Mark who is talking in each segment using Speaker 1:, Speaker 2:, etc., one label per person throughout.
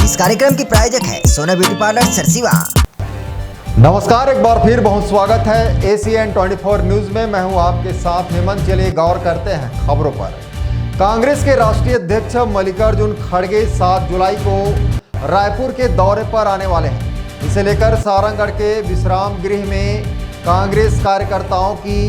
Speaker 1: इस कार्यक्रम की प्रायोजक है सोना ब्यूटी पार्लर सरसीवा।
Speaker 2: नमस्कार, एक बार फिर बहुत स्वागत है ACN 24 न्यूज में। मैं हूं आपके साथ हेमंत। चलिए गौर करते हैं खबरों पर। कांग्रेस के राष्ट्रीय अध्यक्ष मल्लिकार्जुन खड़गे 7 जुलाई को रायपुर के दौरे पर आने वाले हैं। इसे लेकर सारंगगढ़ के विश्राम गृह में कांग्रेस कार्यकर्ताओं की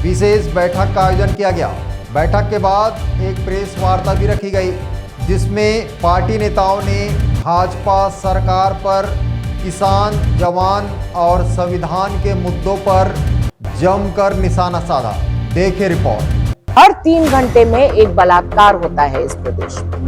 Speaker 2: विशेष बैठक का आयोजन किया गया। बैठक के बाद एक प्रेस वार्ता भी रखी गई, जिसमें पार्टी नेताओं ने भाजपा सरकार पर किसान, जवान और संविधान के मुद्दों पर जमकर निशाना साधा। देखिए रिपोर्ट।
Speaker 3: हर 3 घंटे में एक बलात्कार होता है इस प्रदेश में।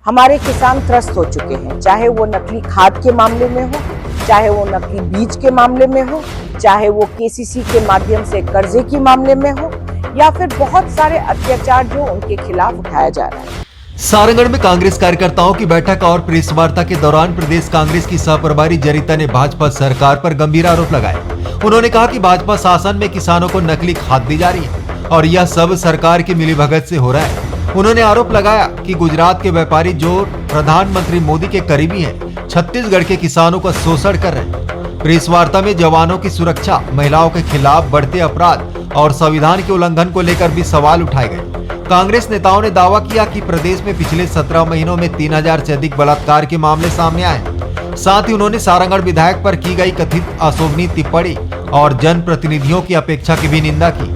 Speaker 3: हमारे किसान त्रस्त हो चुके हैं, चाहे वो नकली खाद के मामले में हो, चाहे वो नकली बीज के मामले में हो, चाहे वो KCC के माध्यम से कर्जे के मामले में हो, या फिर बहुत सारे अत्याचार जो उनके खिलाफ उठाया जा रहा है।
Speaker 2: सारंगगढ़ में कांग्रेस कार्यकर्ताओं की बैठक और प्रेस वार्ता के दौरान प्रदेश कांग्रेस की सह प्रभारी जरिता ने भाजपा सरकार पर गंभीर आरोप लगाए। उन्होंने कहा कि भाजपा शासन में किसानों को नकली खाद दी जा रही है और यह सब सरकार की मिलीभगत से हो रहा है। उन्होंने आरोप लगाया कि गुजरात के व्यापारी जो प्रधानमंत्री मोदी के करीबी हैं, छत्तीसगढ़ के किसानों का शोषण कर रहे हैं। प्रेस वार्ता में जवानों की सुरक्षा, महिलाओं के खिलाफ बढ़ते अपराध और संविधान के उल्लंघन को लेकर भी सवाल उठाए गए। कांग्रेस नेताओं ने दावा किया कि प्रदेश में पिछले 17 महीनों में 3000 से अधिक बलात्कार के मामले सामने आए हैं। साथ ही उन्होंने सारंगगढ़ विधायक पर की गई कथित अशोभनीय टिप्पणी और जनप्रतिनिधियों की अपेक्षा की भी निंदा की।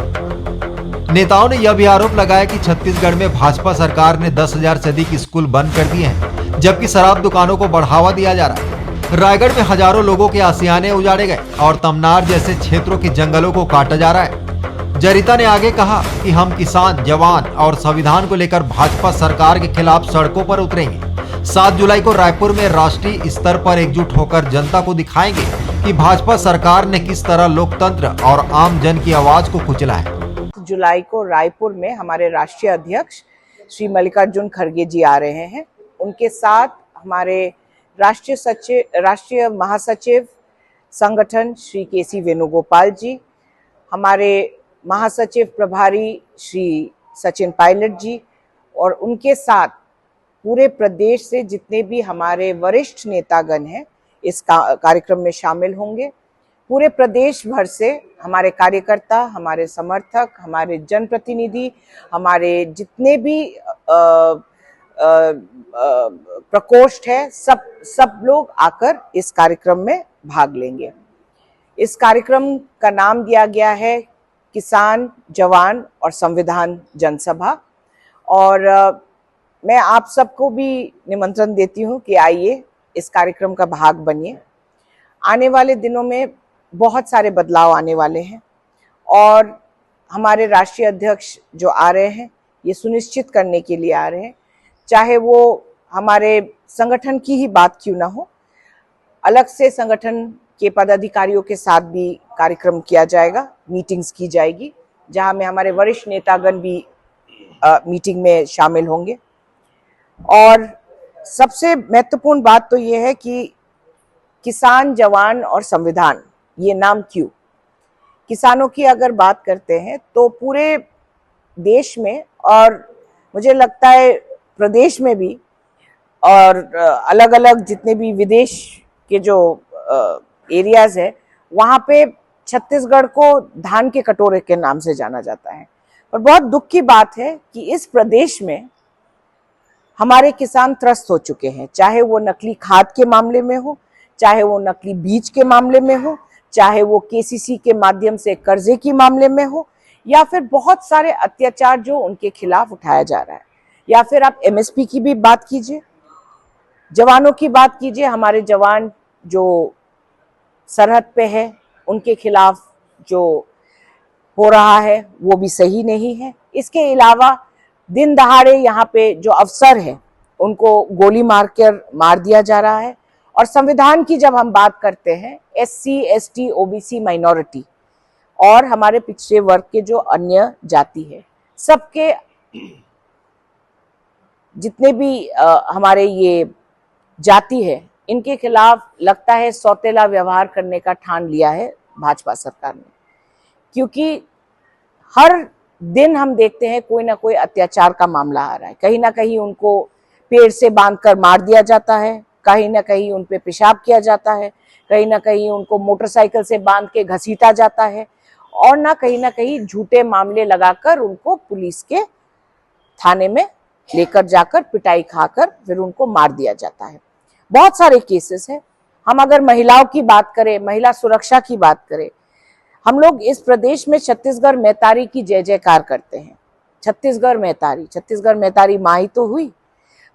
Speaker 2: नेताओं ने यह भी आरोप लगाया कि छत्तीसगढ़ में भाजपा सरकार ने 10,000 से अधिक स्कूल बंद कर दिए हैं, जबकि शराब दुकानों को बढ़ावा दिया जा रहा है। रायगढ़ में हजारों लोगों के आशियाने उजाड़े गए और तमनार जैसे क्षेत्रों के जंगलों को काटा जा रहा है। जरिता ने आगे कहा कि हम किसान, जवान और संविधान को लेकर भाजपा सरकार के खिलाफ सड़कों पर उतरेंगे। 7 जुलाई को रायपुर में राष्ट्रीय स्तर पर एकजुट होकर जनता को दिखाएंगे कि भाजपा सरकार ने किस तरह लोकतंत्र और आम जन की आवाज को कुचला है।
Speaker 3: जुलाई को रायपुर में हमारे राष्ट्रीय अध्यक्ष श्री मल्लिकार्जुन खड़गे जी आ रहे हैं। उनके साथ हमारे राष्ट्रीय महासचिव संगठन श्री KC वेणुगोपाल जी, हमारे महासचिव प्रभारी श्री सचिन पायलट जी और उनके साथ पूरे प्रदेश से जितने भी हमारे वरिष्ठ नेतागण हैं इस कार्यक्रम में शामिल होंगे। पूरे प्रदेश भर से हमारे कार्यकर्ता, हमारे समर्थक, हमारे जनप्रतिनिधि, हमारे जितने भी प्रकोष्ठ है, सब लोग आकर इस कार्यक्रम में भाग लेंगे। इस कार्यक्रम का नाम दिया गया है किसान, जवान और संविधान जनसभा। और मैं आप सबको भी निमंत्रण देती हूँ कि आइए इस कार्यक्रम का भाग बनिए। आने वाले दिनों में बहुत सारे बदलाव आने वाले हैं और हमारे राष्ट्रीय अध्यक्ष जो आ रहे हैं ये सुनिश्चित करने के लिए आ रहे हैं, चाहे वो हमारे संगठन की ही बात क्यों ना हो, अलग से संगठन के पदाधिकारियों के साथ भी कार्यक्रम किया जाएगा, मीटिंग्स की जाएगी, जहां में हमारे वरिष्ठ नेतागण भी मीटिंग में शामिल होंगे। और सबसे महत्वपूर्ण बात तो ये है कि किसान, जवान और संविधान, ये नाम क्यों? किसानों की अगर बात करते हैं तो पूरे देश में और मुझे लगता है प्रदेश में भी और अलग अलग जितने भी विदेश के जो एरियाज है, वहाँ पे छत्तीसगढ़ को धान के कटोरे के नाम से जाना जाता है। और बहुत दुख की बात है कि इस प्रदेश में हमारे किसान त्रस्त हो चुके हैं, चाहे वो नकली खाद के मामले में हो, चाहे वो नकली बीज के मामले में हो, चाहे वो KCC के माध्यम से कर्जे के मामले में हो, या फिर बहुत सारे अत्याचार जो उनके खिलाफ उठाया जा रहा है। या फिर आप MSP की भी बात कीजिए, जवानों की बात कीजिए। हमारे जवान जो सरहद पे है उनके खिलाफ जो हो रहा है वो भी सही नहीं है। इसके अलावा दिन दहाड़े यहाँ पे जो अफसर है उनको गोली मार दिया जा रहा है। और संविधान की जब हम बात करते हैं, SC, ST, OBC माइनॉरिटी और हमारे पिछड़े वर्ग के जो अन्य जाति है, सबके जितने भी हमारे ये जाति है, इनके खिलाफ लगता है सौतेला व्यवहार करने का ठान लिया है भाजपा सरकार ने, क्योंकि हर दिन हम देखते हैं कोई ना कोई अत्याचार का मामला आ रहा है। कहीं ना कहीं उनको पेड़ से बांधकर मार दिया जाता है, कहीं ना कहीं उन पे पेशाब किया जाता है, कहीं ना कहीं उनको मोटरसाइकिल से बांध के घसीटा जाता है, और ना कहीं झूठे मामले लगाकर उनको पुलिस के थाने में लेकर जाकर पिटाई खाकर फिर उनको मार दिया जाता है। बहुत सारे केसेस हैं। हम अगर महिलाओं की बात करें, महिला सुरक्षा की बात करें, हम लोग इस प्रदेश में छत्तीसगढ़ मैतारी की जय जयकार करते हैं। छत्तीसगढ़ मैतारी माँ ही तो हुई,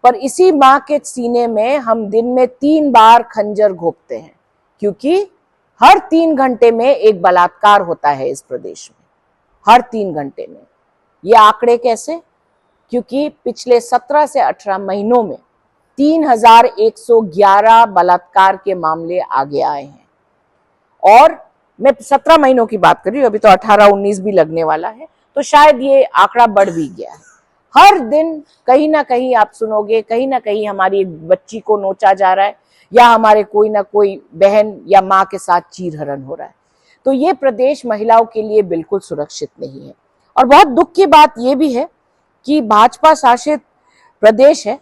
Speaker 3: पर इसी माँ के सीने में हम दिन में 3 बार खंजर घोंपते हैं, क्योंकि हर 3 घंटे में एक बलात्कार होता है इस प्रदेश में, हर 3 घंटे में। ये आंकड़े कैसे? क्योंकि पिछले 17 से 18 महीनों में 3111 बलात्कार के मामले आगे आए हैं। और मैं 17 महीनों की बात कर रही हूँ, अभी तो 18-19 भी लगने वाला है, तो शायद ये आंकड़ा बढ़ भी गया है। हर दिन कहीं ना कहीं आप सुनोगे, कहीं ना कहीं हमारी एक बच्ची को नोचा जा रहा है, या हमारे कोई ना कोई बहन या माँ के साथ चीरहरण हो रहा है। तो ये प्रदेश महिलाओं के लिए बिल्कुल सुरक्षित नहीं है। और बहुत दुख की बात ये भी है कि भाजपा शासित प्रदेश है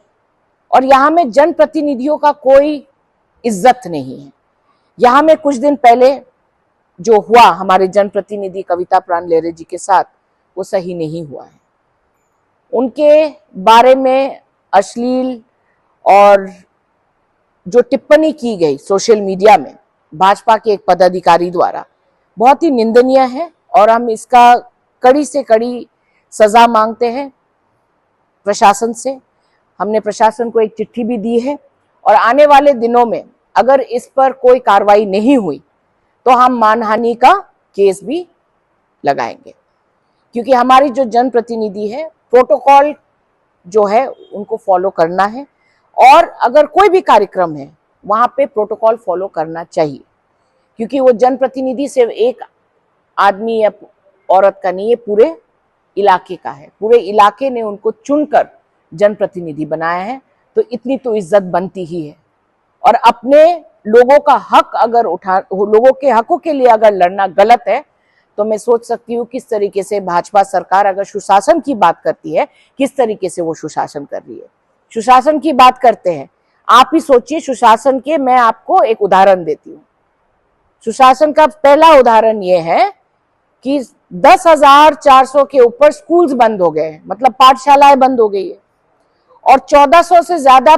Speaker 3: और यहाँ में जनप्रतिनिधियों का कोई इज्जत नहीं है। यहाँ में कुछ दिन पहले जो हुआ हमारे जनप्रतिनिधि कविता प्राण लेहरे जी के साथ, वो सही नहीं हुआ है। उनके बारे में अश्लील और जो टिप्पणी की गई सोशल मीडिया में भाजपा के एक पदाधिकारी द्वारा, बहुत ही निंदनीय है, और हम इसका कड़ी से कड़ी सजा मांगते हैं प्रशासन से। हमने प्रशासन को एक चिट्ठी भी दी है, और आने वाले दिनों में अगर इस पर कोई कार्रवाई नहीं हुई तो हम मानहानि का केस भी लगाएंगे, क्योंकि हमारी जो जनप्रतिनिधि है, प्रोटोकॉल जो है उनको फॉलो करना है, और अगर कोई भी कार्यक्रम है वहां पे प्रोटोकॉल फॉलो करना चाहिए, क्योंकि वो जनप्रतिनिधि सिर्फ एक आदमी या औरत का नहीं है, पूरे इलाके का है। पूरे इलाके ने उनको चुनकर जनप्रतिनिधि बनाया है, तो इतनी तो इज्जत बनती ही है। और अपने लोगों का हक अगर लोगों के हकों के लिए अगर लड़ना गलत है, तो मैं सोच सकती हूँ किस तरीके से भाजपा सरकार अगर सुशासन की बात करती है, किस तरीके से वो सुशासन कर रही है। सुशासन की बात करते हैं, आप ही सोचिए सुशासन के, मैं आपको एक उदाहरण देती हूँ। सुशासन का पहला उदाहरण ये है कि 10,400 के ऊपर स्कूल्स बंद हो गए हैं, मतलब पाठशालाएं बंद हो गई है, और 1400 से ज्यादा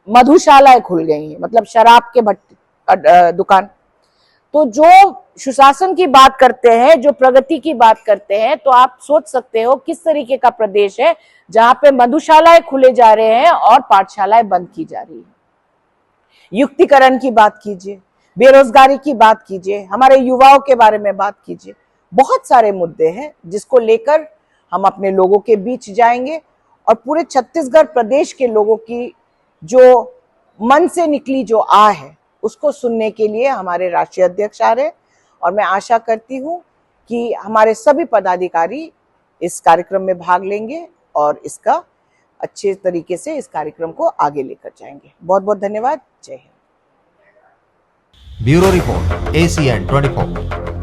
Speaker 3: मधुशालाएं खुल गई हैं, मतलब शराब के दुकान। तो जो सुशासन की बात करते हैं, जो प्रगति की बात करते हैं, तो आप सोच सकते हो किस तरीके का प्रदेश है जहां पे मधुशालाएं खुले जा रहे हैं और पाठशालाएं बंद की जा रही है। युक्तिकरण की बात कीजिए, बेरोजगारी की बात कीजिए, हमारे युवाओं के बारे में बात कीजिए। बहुत सारे मुद्दे हैं जिसको लेकर हम अपने लोगों के बीच जाएंगे, और पूरे छत्तीसगढ़ प्रदेश के लोगों की जो मन से निकली जो आह है उसको सुनने के लिए हमारे राष्ट्रीय अध्यक्ष आ रहे हैं, और मैं आशा करती हूँ कि हमारे सभी पदाधिकारी इस कार्यक्रम में भाग लेंगे और इसका अच्छे तरीके से इस कार्यक्रम को आगे लेकर जाएंगे। बहुत बहुत धन्यवाद। जय हिंद।
Speaker 2: Bureau report ACN 24।